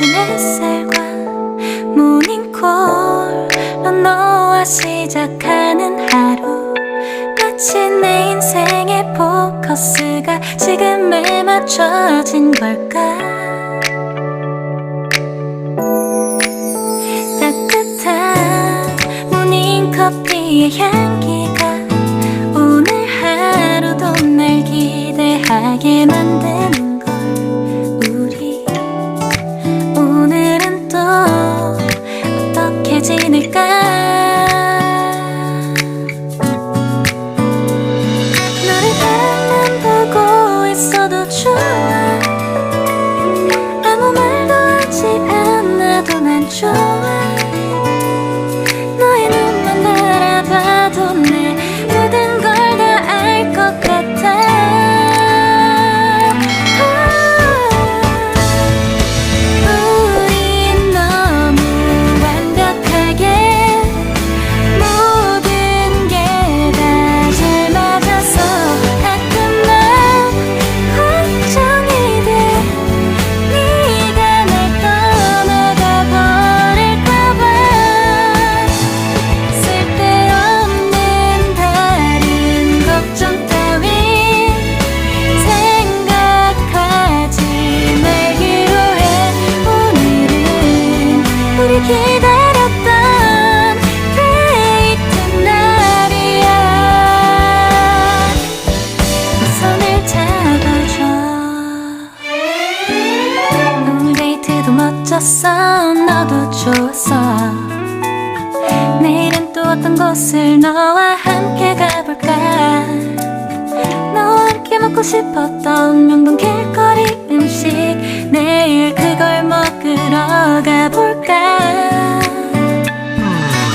아침 햇살과 모닝콜로 너와 시작하는 하루, 마치 내 인생의 포커스가 지금에 맞춰진 걸까. 따뜻한 모닝커피의 향기가 오늘 하루도 날 기대하게 만드는 걸. 우리 오늘은 또 어떻게 지낼까. 너를 바라만 보고 있어도 좋아. 아무 말도 하지 않아도 난 좋아. 너의 눈만 바라봐도 내 모든 걸 다 알 것 같아. 우린 너무 완벽하게 모든 게 다 잘 맞아서 가끔 난 걱정이 돼. 네가 날 떠나가 버릴까봐. 쓸데없는 다른 걱정 따윈 생각하지 말기로 해. 오늘은 우리 기다렸던 데이트 날이야. 손을 잡아줘. 오늘 데이트도 멋졌어. 너도 좋았어. 내일은 또 어떤 곳을 너와 함께 가볼까. 너와 함께 먹고 싶었던 명동 길거리 음식, 내일 그걸 먹으러 가볼까.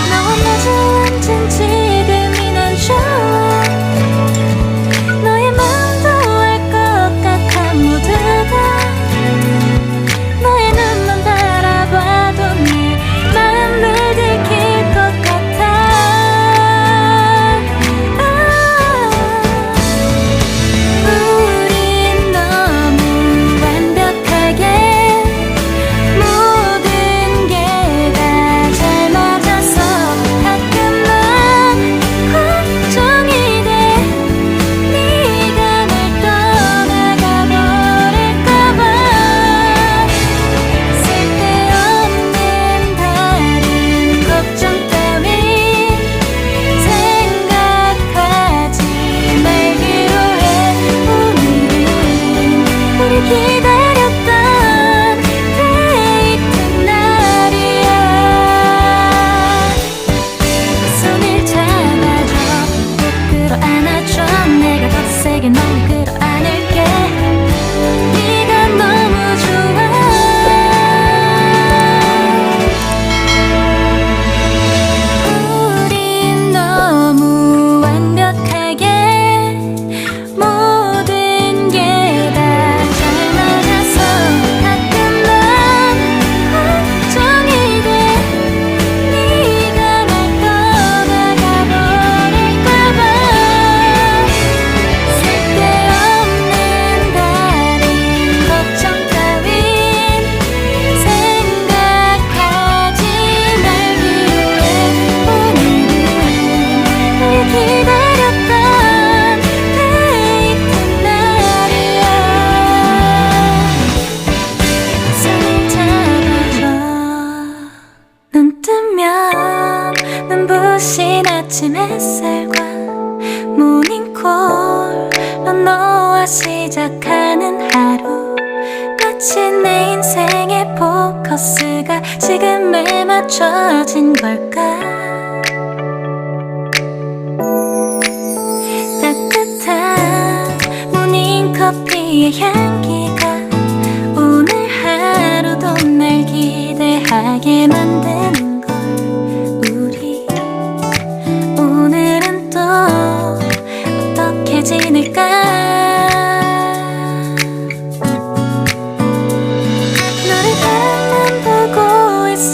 너와 마주 앉은 지금이 난 좋아. 너의 마음도 알 것 같아. 모두 다 너의 눈만 바라봐도 내 마음을 들킬 것 같아. 우린 너무 완벽하게 모든 게 다 잘 맞아서 가끔 난 걱정이 돼. 네가 날 떠나가 버릴까봐. 쓸데없는 다른 걱정 따윈 생각하지 말기로 해. 오늘은 우리 기다렸던 데이트 날이야. 손을 잡아줘. 꼭 끌어안아줘. 내가 더 세게 널 끌어안을게. 네가 너무 좋아. 우린 너무 완벽하게 모든 게 다 잘 맞아서 가끔 난 걱정이 돼. 네가 날 떠나가 버릴까봐. 쓸데없는 다른 걱정 따윈 생각하지 말기로 해. 오늘은 우리 기다렸던 데이트 날이야. 손을 잡아줘. 눈 뜨면 눈부신 아침 햇살과 모닝콜로 너와 시작하는 하루, 마치 내 인생의 포커스가 지금에 맞춰진 걸까. 따뜻한 모닝커피의 향기